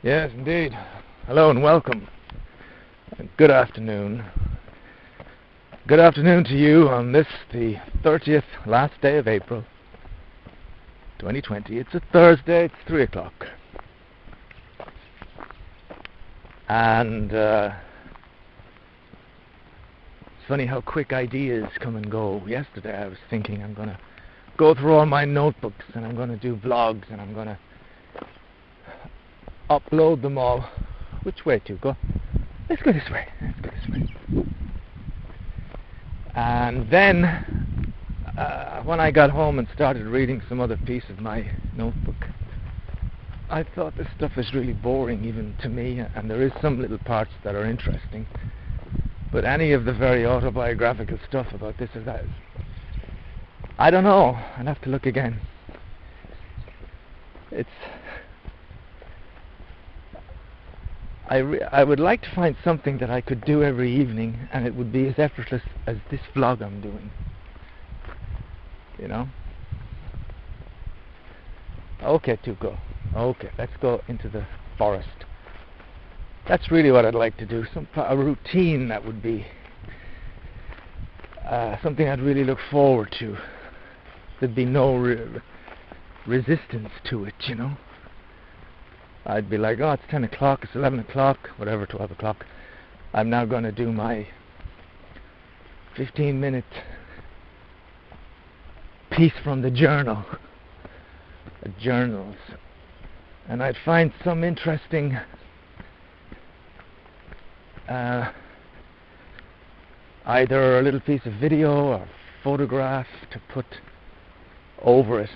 Yes, indeed. Hello and welcome. And good afternoon. Good afternoon to you on this, the 30th last day of April, 2020. It's a Thursday, it's 3 o'clock. And it's funny how quick ideas come and go. Yesterday I was thinking I'm going to go through all my notebooks and I'm going to do vlogs and I'm going to upload them all. Which way to go? Let's go this way. And then when I got home and started reading some other piece of my notebook, I thought this stuff is really boring even to me, and there is some little parts that are interesting, but any of the very autobiographical stuff about this or that, I don't know. I'll have to look again. I would like to find something that I could do every evening and it would be as effortless as this vlog I'm doing. You know? Okay, Tuco. Okay, let's go into the forest. That's really what I'd like to do. A routine that would be something I'd really look forward to. There'd be no resistance to it, you know? I'd be like, oh, it's 10 o'clock, it's 11 o'clock, whatever, 12 o'clock. I'm now going to do my 15-minute piece from the journals. And I'd find some interesting either a little piece of video or photograph to put over it.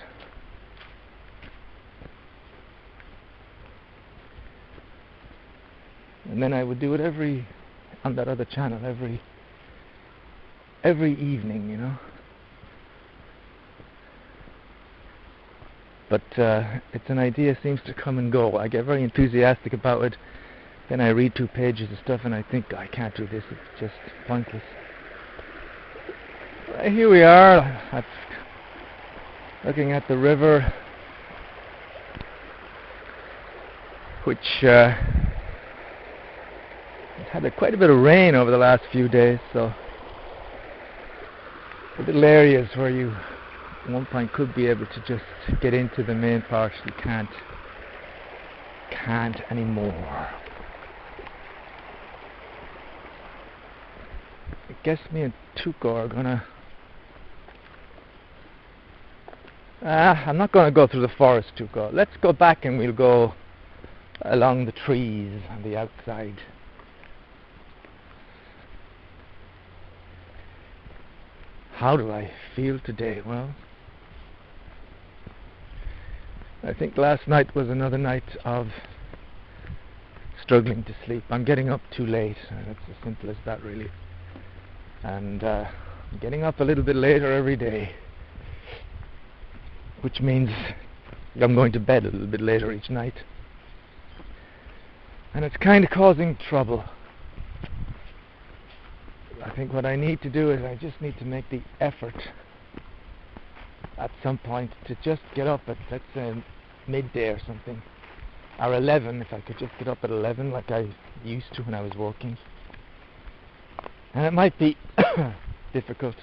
And then I would do it on that other channel every evening, you know. But it's an idea seems to come and go. I get very enthusiastic about it, then I read 2 pages of stuff and I think I can't do this, it's just pointless. Here we are, looking at the river, which had quite a bit of rain over the last few days, so the little areas where you at one point could be able to just get into the main parks, you can't anymore. I guess me and Tuco are gonna I'm not gonna go through the forest, Tuco. Let's go back and we'll go along the trees on the outside. How do I feel today? Well, I think last night was another night of struggling to sleep. I'm getting up too late. That's as simple as that, really. And I'm getting up a little bit later every day, which means I'm going to bed a little bit later each night. And it's kind of causing trouble. I think what I need to do is I just need to make the effort at some point to just get up at, let's say, midday or something, or 11, if I could just get up at 11 like I used to when I was working. And it might be difficult.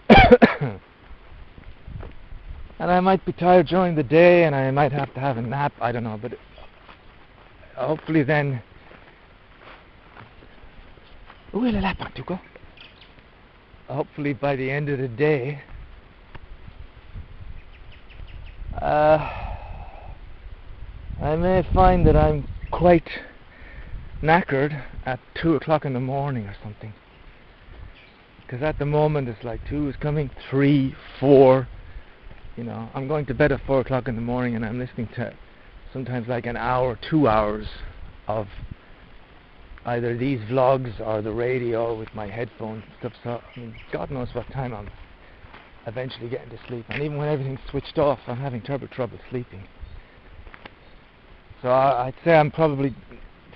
And I might be tired during the day and I might have to have a nap, I don't know, but hopefully then hopefully by the end of the day I may find that I'm quite knackered at 2 o'clock in the morning or something, because at the moment it's like 2 is coming, 3, 4, you know. I'm going to bed at 4 o'clock in the morning and I'm listening to sometimes like an hour, 2 hours of either these vlogs or the radio with my headphones and stuff. So I mean, God knows what time I'm eventually getting to sleep, and even when everything's switched off I'm having terrible trouble sleeping. So I'd say I'm probably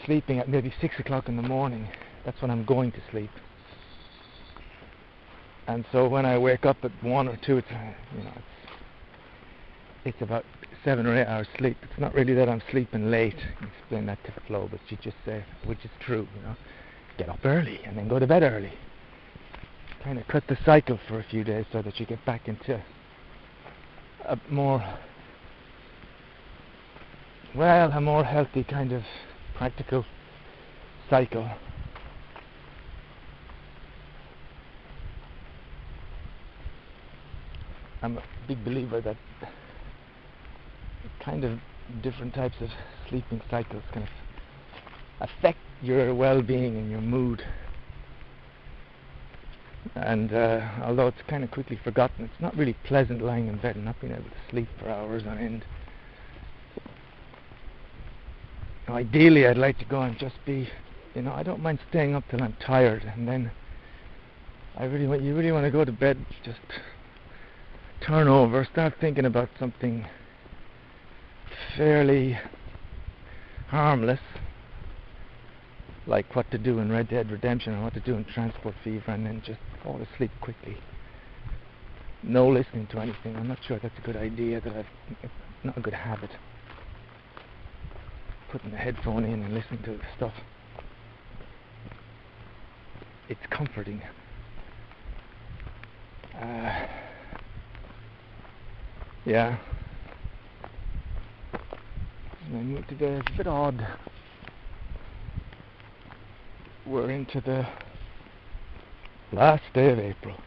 sleeping at maybe 6 o'clock in the morning. That's when I'm going to sleep. And so when I wake up at 1 or 2, it's about 7 or 8 hours sleep. It's not really that I'm sleeping late. You explain that to Flo, but you just say, which is true, you know, get up early and then go to bed early. Kind of cut the cycle for a few days so that you get back into a more healthy kind of practical cycle. I'm a big believer that kind of different types of sleeping cycles can affect your well-being and your mood. And although it's kind of quickly forgotten, it's not really pleasant lying in bed and not being able to sleep for hours on end. Ideally, I'd like to go and just be, you know, I don't mind staying up till I'm tired, and then you really want to go to bed, just turn over, start thinking about something fairly harmless, like what to do in Red Dead Redemption or what to do in Transport Fever, and then just fall asleep quickly. No listening to anything. I'm not sure that's a good idea. It's not a good habit. Putting the headphone in and listening to the stuff. It's comforting. Yeah. My mood today is a bit odd. We're into the last day of April.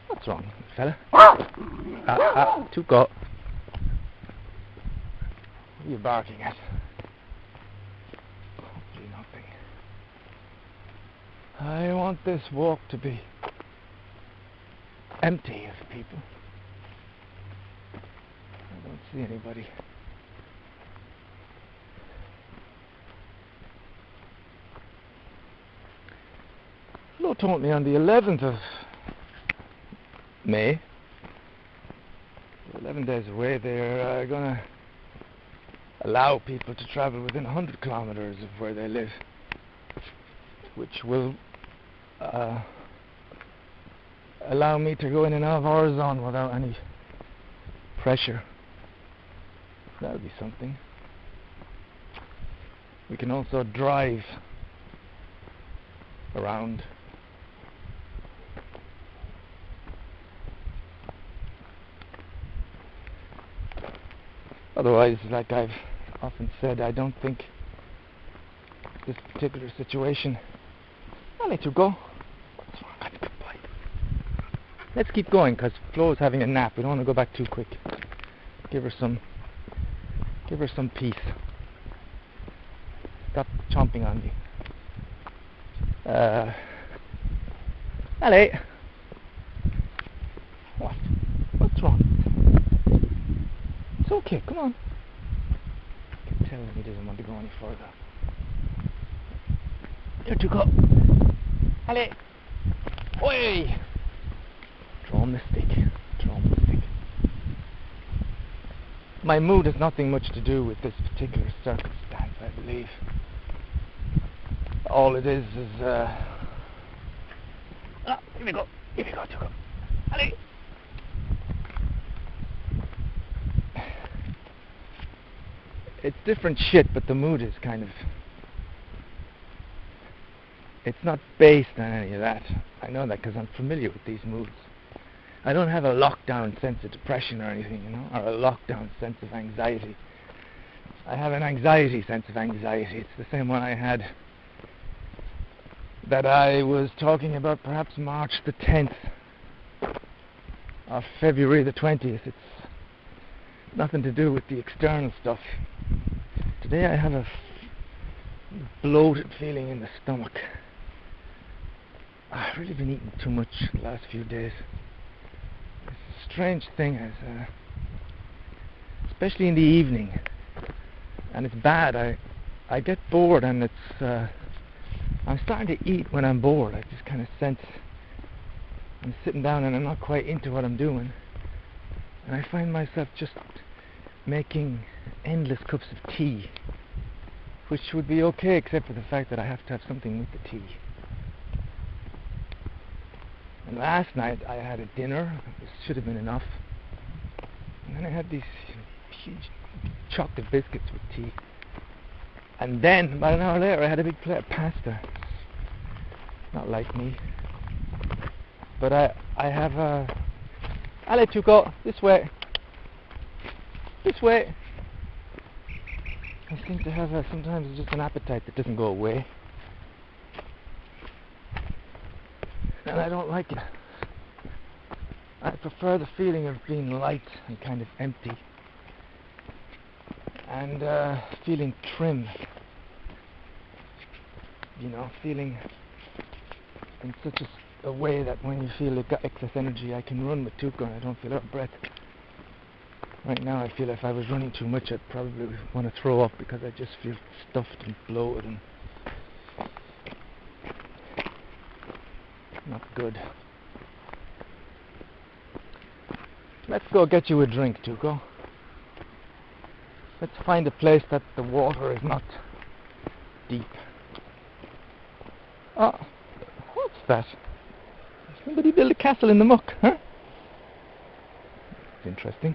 What's wrong, fella? Tuco. What are you barking at? Hopefully nothing. I want this walk to be empty of people. I don't see anybody. Flo told me on the 11th of May, 11 days away, they're going to allow people to travel within 100 kilometers of where they live, which will allow me to go in and out of our zone without any pressure. That'll be something. We can also drive around. Otherwise, like I've often said, I don't think this particular situation... I'll let you go. What's wrong? Good boy. Let's keep going, because Flo's having a nap. We don't want to go back too quick. Give her some peace. Stop chomping on me. Hello. What? What's wrong? It's okay, come on. I can tell him he doesn't want to go any further. Here to go. Hello. Oi! Throw him the stick. Throw him the stick. My mood has nothing much to do with this particular circumstance, I believe. All it is here we go. Here we go, Tuco. Hello. It's different shit, but the mood is kind of... It's not based on any of that. I know that because I'm familiar with these moods. I don't have a lockdown sense of depression or anything, you know, or a lockdown sense of anxiety. I have an anxiety sense of anxiety. It's the same one I had that I was talking about perhaps March the 10th or February the 20th. It's nothing to do with the external stuff. Today I have a bloated feeling in the stomach. I've really been eating too much the last few days. It's a strange thing, especially in the evening, and it's bad. I get bored, and it's I'm starting to eat when I'm bored. I just kind of sense I'm sitting down and I'm not quite into what I'm doing, and I find myself just making endless cups of tea, which would be okay except for the fact that I have to have something with the tea. And last night I had a dinner, it should have been enough, and then I had these huge chocolate biscuits with tea. And then, about an hour later, I had a big plate of pasta. Not like me. But I have a... Allez, Tuco, this way. This way. I seem to have sometimes just an appetite that doesn't go away. And I don't like it. I prefer the feeling of being light and kind of empty. And feeling trim. You know, feeling in such a way that when you feel you've got excess energy, I can run with Tuco and I don't feel out of breath. Right now I feel if I was running too much I'd probably want to throw up because I just feel stuffed and bloated and not good. Let's go get you a drink, Tuco. Let's find a place that the water is not deep. Oh, what's that? Somebody built a castle in the muck, huh? It's interesting.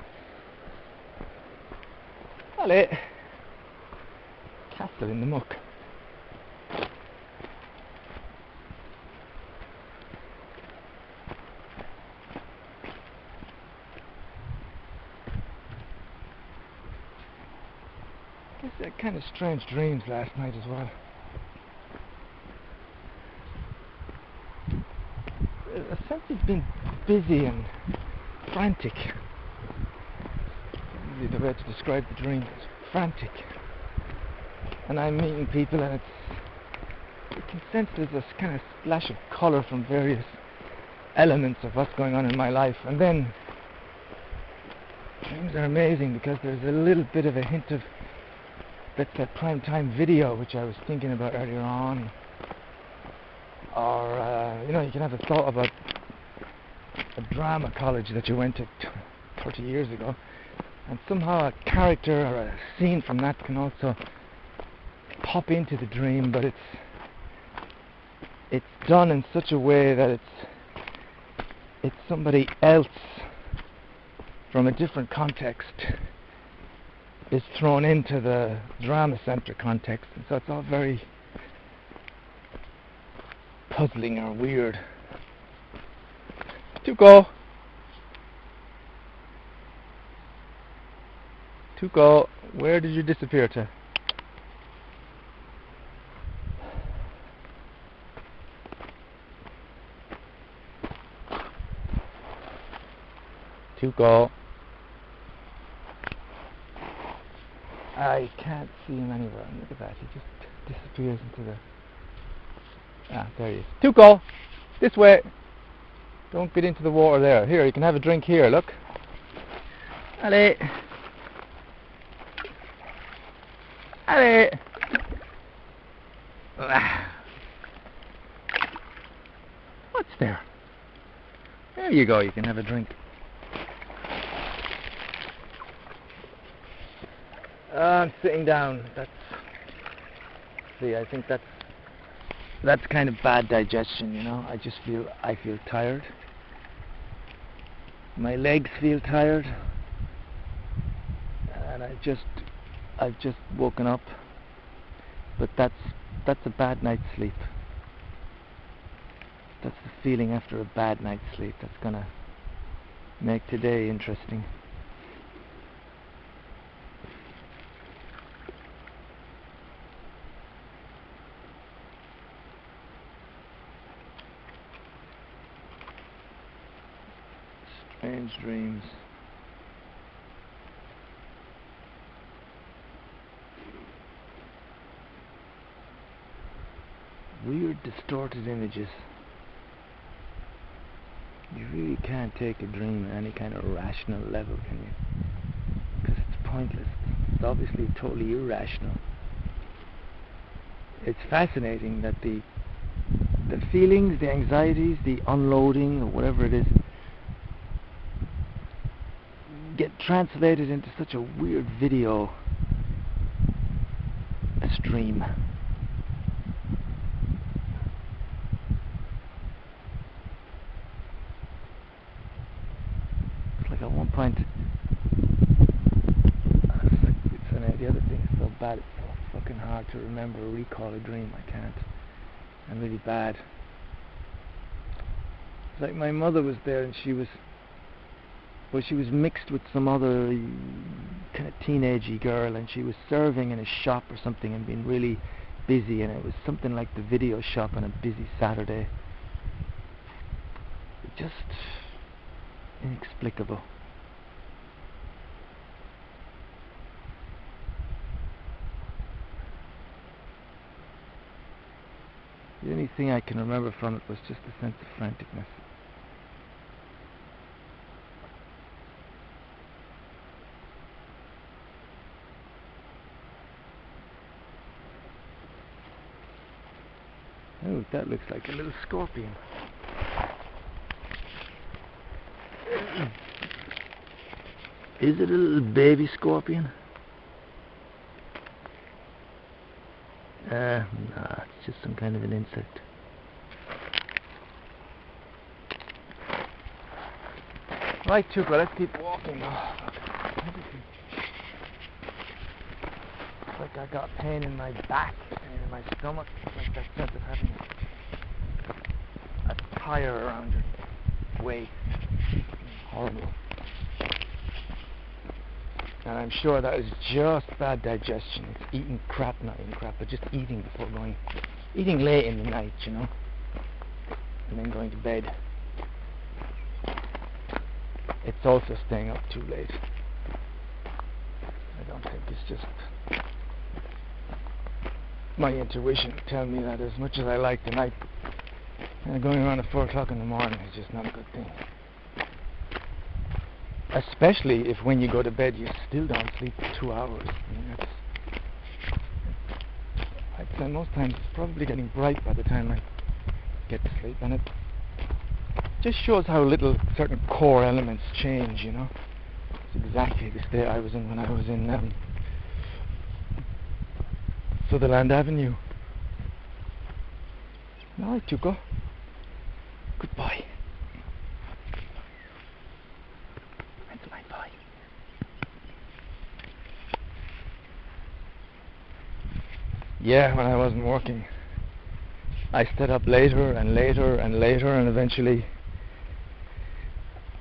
Allez. Castle in the muck. I had kind of strange dreams last night as well. A sense of being busy and frantic. The way to describe the dream is frantic. And I'm meeting people and you can sense there's this kind of splash of colour from various elements of what's going on in my life. And then dreams are amazing because there's a little bit of a hint of that prime time video which I was thinking about earlier on. Or, you know, you can have a thought about a drama college that you went to 30 years ago. And somehow a character or a scene from that can also pop into the dream, but it's done in such a way that it's somebody else from a different context is thrown into the drama center context, and so it's all very puzzling or weird. Tuco! Tuco, where did you disappear to? Tuco. I can't see him anywhere. Look at that, he just disappears into the... Ah, there he is. Tuco! This way! Don't get into the water there. Here, you can have a drink here, look. Allez! Allez! What's there? There you go, you can have a drink. I'm sitting down. I think that's kind of bad digestion, you know. I feel tired. My legs feel tired. And I've just woken up. But that's a bad night's sleep. That's the feeling after a bad night's sleep that's gonna make today interesting. Strange dreams. Weird distorted images. You really can't take a dream at any kind of rational level, can you? Because it's pointless. It's obviously totally irrational. It's fascinating that the feelings, the anxieties, the unloading, or whatever it is, get translated into such a weird video stream. Like at one point, the other thing is so bad, it's so fucking hard to remember or recall a dream. I can't. I'm really bad. It's like my mother was there and she was mixed with some other kind of teenagey girl, and she was serving in a shop or something and being really busy, and it was something like the video shop on a busy Saturday. Just inexplicable. The only thing I can remember from it was just a sense of franticness. Oh, that looks like a little scorpion. Is it a little baby scorpion? Nah, it's just some kind of an insect. Right, Tuka, let's keep walking. It's like I got pain in my back and in my stomach. It's like that sense of having a tire around your waist. Horrible. And I'm sure that is just bad digestion. It's eating crap, not eating crap, but just eating before going, eating late in the night, you know, and then going to bed. It's also staying up too late. I don't think it's just my intuition telling me that as much as I like the night, going around at 4 o'clock in the morning is just not a good thing. Especially if when you go to bed you still don't sleep for 2 hours. I mean, I'd say most times it's probably getting bright by the time I get to sleep, and it just shows how little certain core elements change, you know. It's exactly the state I was in when I was in Sutherland Avenue. Alright, Tuko. Goodbye. That's my boy. Yeah, when I wasn't working, I stayed up later and later and later, and eventually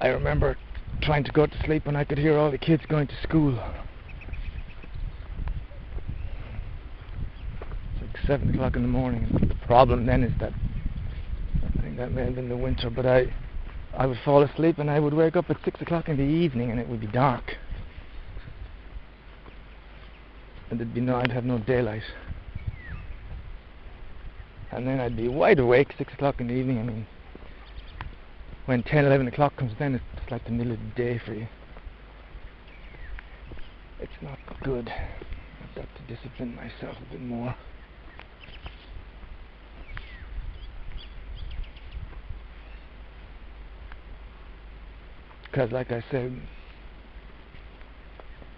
I remember trying to go to sleep and I could hear all the kids going to school. It's like 7 o'clock in the morning. And the problem then is that, I think that may have been the winter, but I would fall asleep and I would wake up at 6 o'clock in the evening and it would be dark. And I'd have no daylight. And then I'd be wide awake 6 o'clock in the evening. I mean, when 10, 11 o'clock comes, then it's like the middle of the day for you. It's not good. I've got to discipline myself a bit more. Because like I said,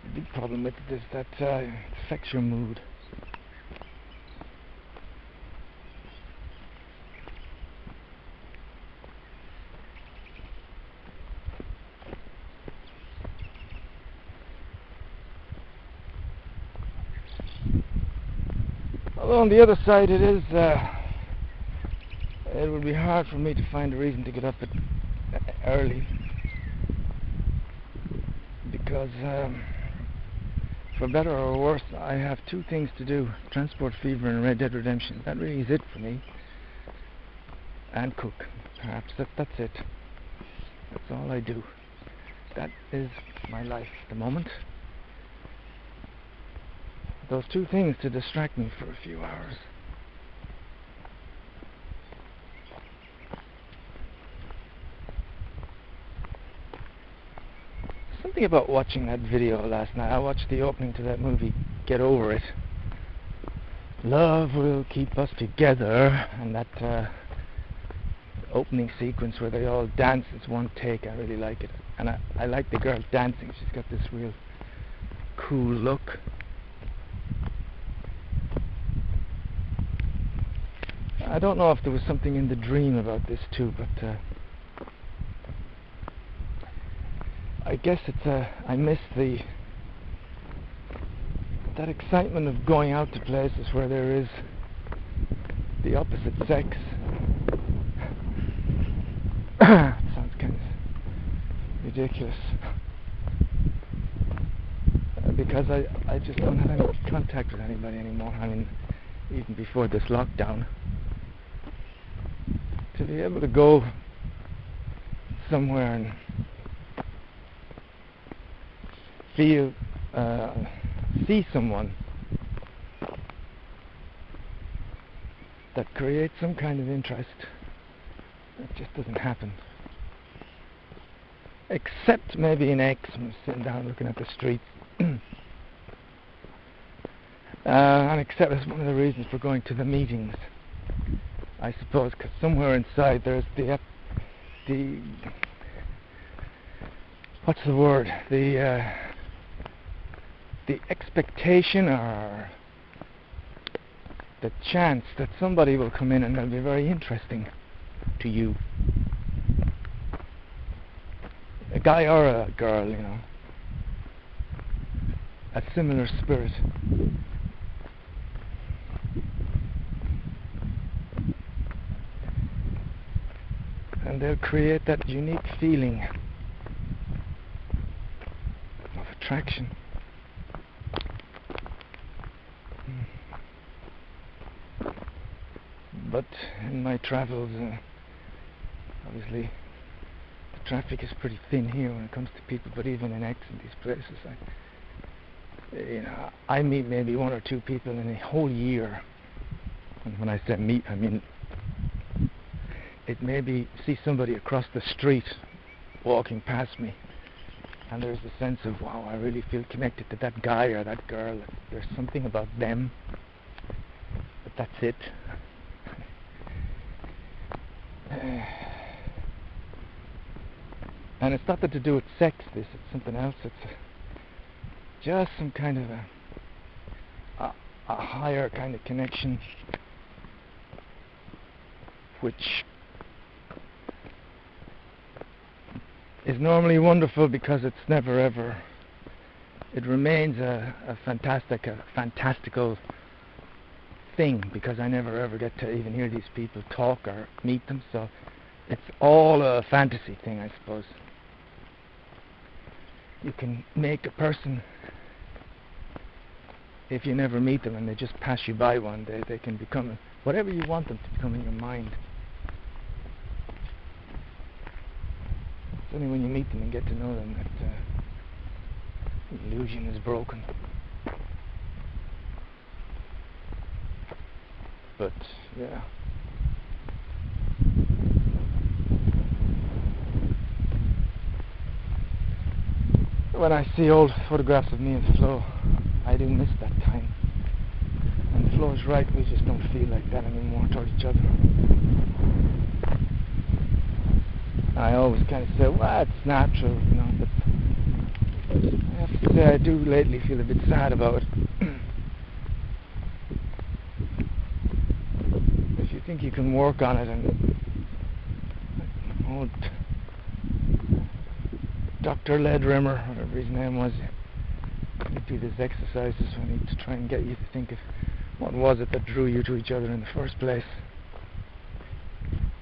the big problem with it is that it affects your mood. Although on the other side it would be hard for me to find a reason to get up early, because for better or worse I have 2 things to do: Transport Fever and Red Dead Redemption. That really is it for me. And cook, perhaps. That's it. That's all I do. That is my life at the moment. Those 2 things to distract me for a few hours. Something about watching that video last night. I watched the opening to that movie, Get Over It. Love will keep us together, and that opening sequence where they all dance, it's one take. I really like it, and I like the girl dancing. She's got this real cool look. I don't know if there was something in the dream about this too, but I guess I miss that excitement of going out to places where there is the opposite sex. It sounds kind of ridiculous. Because I just don't have any contact with anybody anymore. I mean, even before this lockdown. To be able to go somewhere and see someone that creates some kind of interest, it just doesn't happen. Except maybe in X, when I'm sitting down looking at the street. And except that's one of the reasons for going to the meetings, I suppose, because somewhere inside there's the what's the word? The expectation or the chance that somebody will come in and they'll be very interesting to you. A guy or a girl, you know. A similar spirit. And they'll create that unique feeling of attraction. But in my travels, obviously the traffic is pretty thin here when it comes to people, but even in X and these places, I meet maybe one or two people in a whole year. And when I say meet, I mean it maybe see somebody across the street walking past me, and there's a sense of, wow, I really feel connected to that guy or that girl. There's something about them, but that's it. And it's nothing to do with sex, it's something else. It's just some kind of a higher kind of connection, which is normally wonderful because it's never ever, it remains a fantastical thing, because I never ever get to even hear these people talk or meet them, so it's all a fantasy thing, I suppose. You can make a person, if you never meet them and they just pass you by one day, they can become whatever you want them to become in your mind. It's only when you meet them and get to know them that the illusion is broken. But yeah, when I see old photographs of me and Flo, I do miss that time. And Flo's right, we just don't feel like that anymore toward each other. I always kind of say, well, it's natural, you know, but I have to say I do lately feel a bit sad about it. If you think you can work on it, and old Dr. Ledrimmer, whatever his name was, he'd do these exercises when he'd try and get you to think of what was it that drew you to each other in the first place.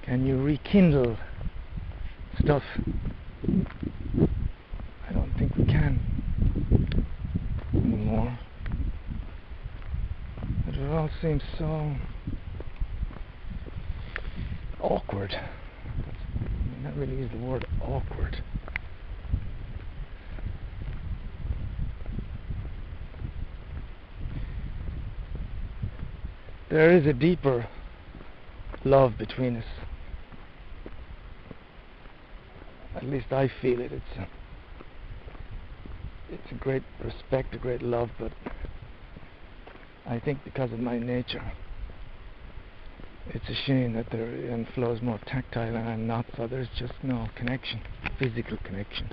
Can you rekindle stuff? I don't think we can anymore. It all seems so awkward. That really is the word, awkward. There is a deeper love between us. At least I feel it. It's a great respect, a great love, but I think because of my nature, it's a shame that Flo is more tactile and I'm not, so there's just no connection, physical connection.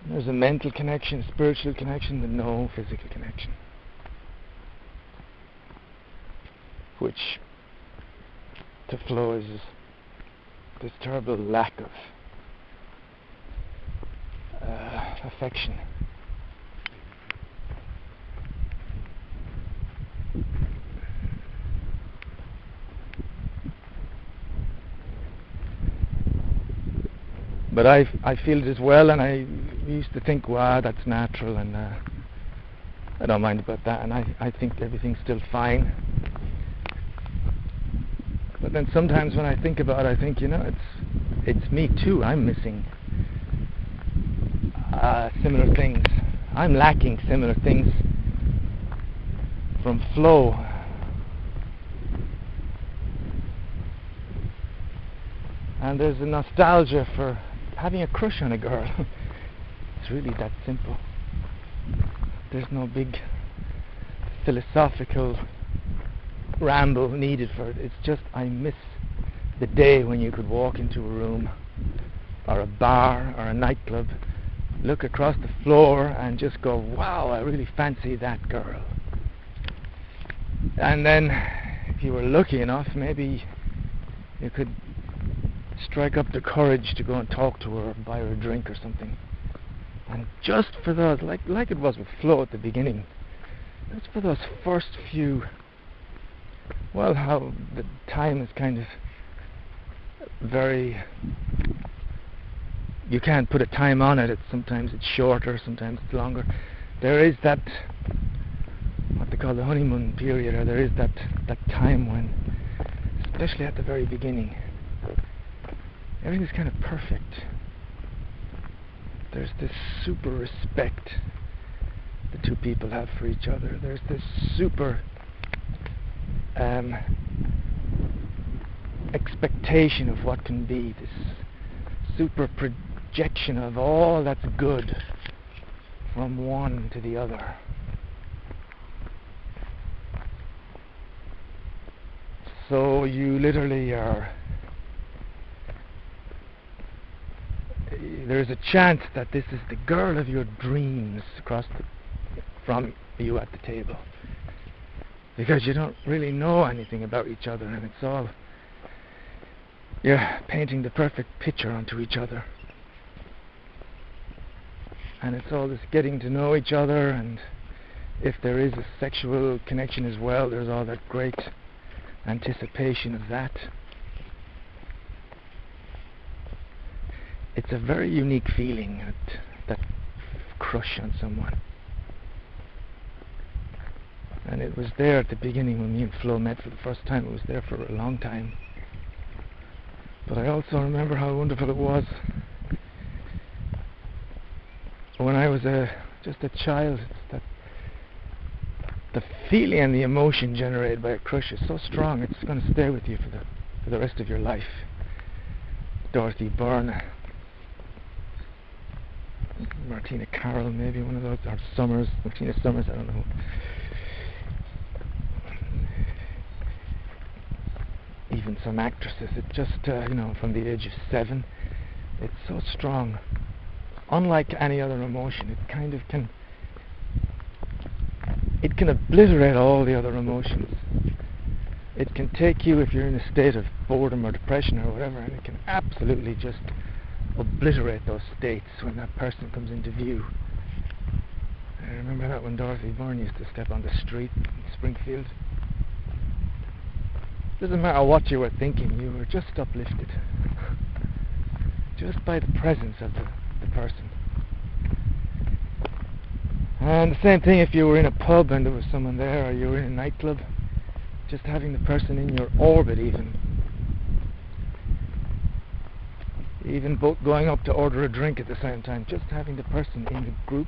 There's a mental connection, a spiritual connection, but no physical connection. Which to Flo is this terrible lack of affection. But I feel it as well, and I used to think, wow, that's natural, and I don't mind about that, and I think everything's still fine. But then sometimes when I think about it, I think, it's me too. I'm missing similar things. I'm lacking similar things from flow. And there's a nostalgia for having a crush on a girl. It's really that simple. There's no big philosophical ramble needed for it. It's just, I miss the day when you could walk into a room or a bar or a nightclub, look across the floor and just go, wow, I really fancy that girl. And then if you were lucky enough, maybe you could strike up the courage to go and talk to her or buy her a drink or something. And just for those, like it was with flow at the beginning, just for those first few, well, how the time is kind of very, you can't put a time on it. Sometimes it's shorter, sometimes it's longer. There is that, what they call the honeymoon period, or there is that time when, especially at the very beginning, everything's kind of perfect. There's this super respect the two people have for each other. There's this super expectation of what can be, this super projection of all that's good from one to the other. So you literally are, there's a chance that this is the girl of your dreams from you at the table, because you don't really know anything about each other, and it's all, you're painting the perfect picture onto each other, and it's all this getting to know each other, and if there is a sexual connection as well, there's all that great anticipation of that. It's a very unique feeling, that crush on someone. And it was there at the beginning when me and Flo met for the first time. It was there for a long time. But I also remember how wonderful it was when I was just a child. It's that the feeling and the emotion generated by a crush is so strong, it's going to stay with you for the rest of your life. Dorothy Byrne, Martina Carroll, maybe one of those, or Summers, Martina Summers, I don't know. Even some actresses, it just, from the age of 7, it's so strong. Unlike any other emotion, it kind of can obliterate all the other emotions. It can take you, if you're in a state of boredom or depression or whatever, and it can absolutely just obliterate those states when that person comes into view. I remember that when Dorothy Byrne used to step on the street in Springfield. Doesn't matter what you were thinking, you were just uplifted just by the presence of the person. And the same thing if you were in a pub and there was someone there, or you were in a nightclub, just having the person in your orbit, even both going up to order a drink at the same time, just having the person in the group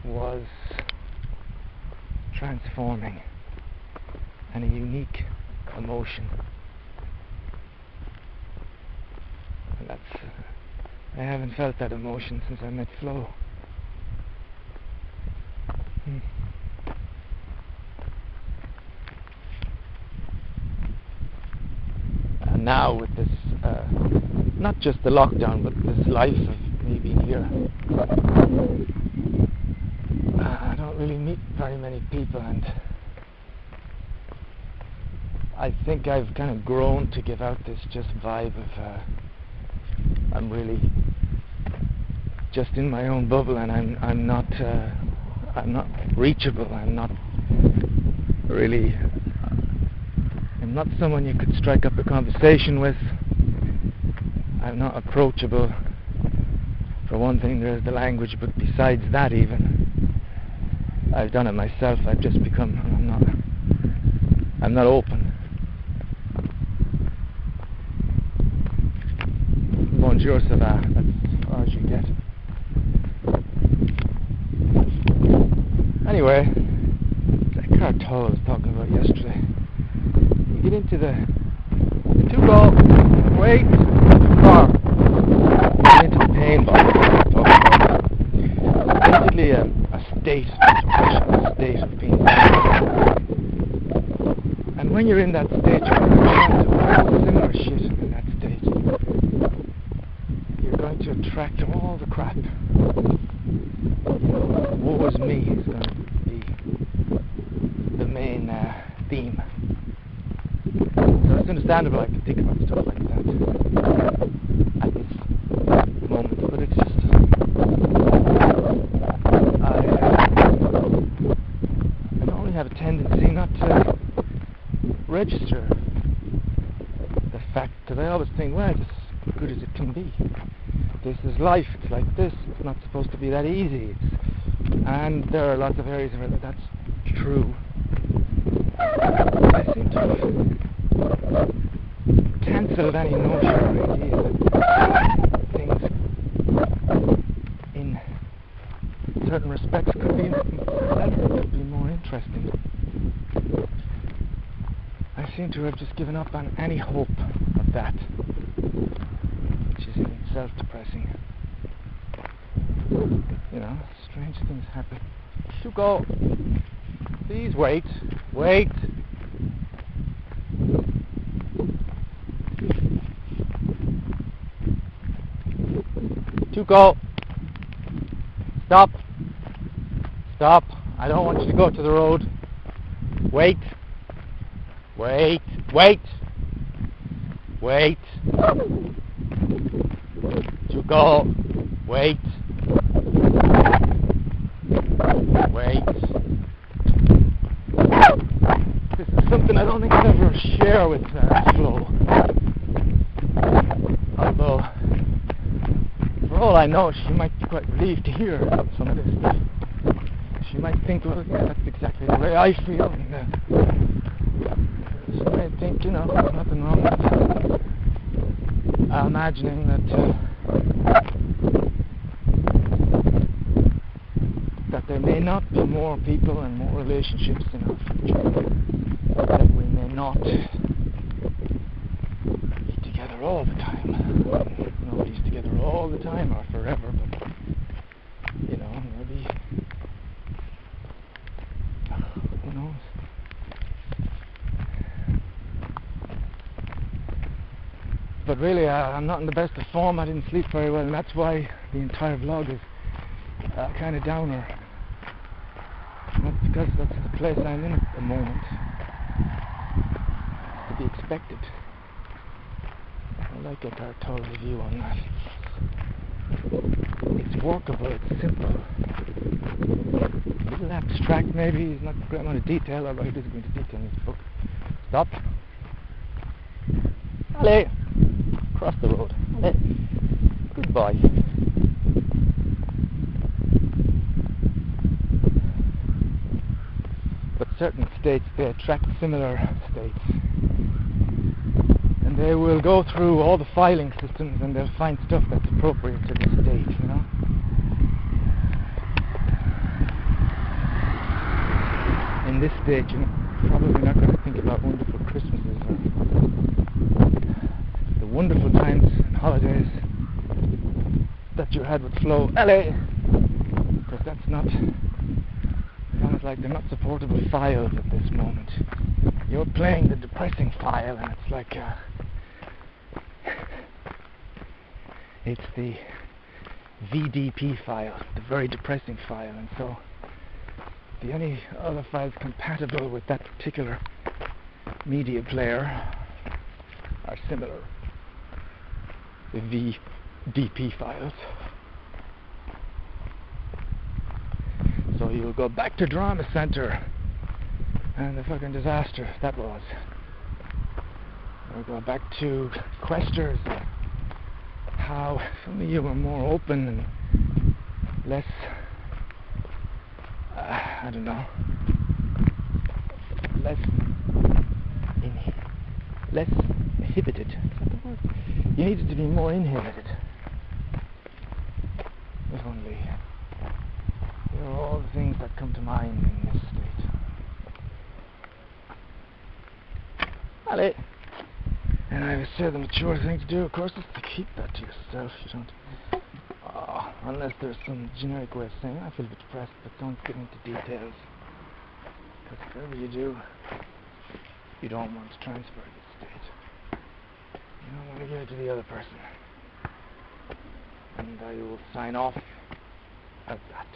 was transforming and a unique emotion. And I haven't felt that emotion since I met Flo. And now with this, not just the lockdown, but this life of me being here, I don't really meet very many people, and I think I've kind of grown to give out this just vibe of I'm really just in my own bubble, and I'm not reachable. I'm not someone you could strike up a conversation with. I'm not approachable. For one thing, there's the language, but besides that, even I've done it myself. I've just become. I'm not open. Bonjour, ça va? That's as far as you get. Anyway, that cartel I was talking about yesterday. You get into the two-ball, wait, car. You get into the pain box. It's basically a state of depression, a state of being down. And when you're in that state, you're going to attract all similar shit in that state. You're going to attract all the crap. Woe is me is going to be the main theme. So it's understandable I can think about stuff like that at this moment, but it's just I normally have a tendency not to register the fact that I always think, well, it's as good as it can be. This is life, it's like this, it's not supposed to be that easy. And there are lots of areas where that's true. I seem to have cancelled any notion or idea that things in certain respects could be better, could be more interesting. I seem to have just given up on any hope of that, which is in itself depressing. You know, strange things happen. To go. Please wait. Wait. To go. Stop. Stop. I don't want you to go to the road. Wait. Wait. Wait. Wait. To go. Wait. Wait. This is something I don't think I'd ever share with Flo. Although, for all I know, she might be quite relieved to hear some of this stuff. She might think, well, yeah, that's exactly the way I feel. And, she might think, you know, there's nothing wrong with imagining that there may not be more people and more relationships in our future, that we may not be together all the time. Nobody's together all the time or forever, but you know, maybe, who knows. But really, I'm not in the best of form. I didn't sleep very well, and that's why the entire vlog is kind of downer. That's because that's the place I'm in at the moment. To be expected. I like Eckhart Tolle's view on that. It's workable, it's simple. A little abstract maybe, he's not a great amount of detail, although he does go into detail in his book. Stop. Allez! Cross the road. Allez. Goodbye. But certain states, they attract similar states. And they will go through all the filing systems and they'll find stuff that's appropriate to the state, you know. In this state, you're probably not going to think about wonderful Christmases or the wonderful times and holidays that you had with Flo. LA! Because that's not... Sounds like they're not supportable files at this moment. You're playing the depressing file, and it's like it's the VDP file, the very depressing file, and so the only other files compatible with that particular media player are similar, the VDP files. So you'll go back to Drama Centre and the fucking disaster that was. Or go back to Questers, how some of you were more open and less, I don't know, less inhibited. Is that the word? You needed to be more inhibited. If only. There are all the things that come to mind in this state. Allez. And I would say the mature thing to do, of course, is to keep that to yourself. You don't, unless there's some generic way of saying, I feel a bit depressed, but don't get into details. Because whatever you do, you don't want to transfer this state. You don't want to give it to the other person. And I will sign off as that.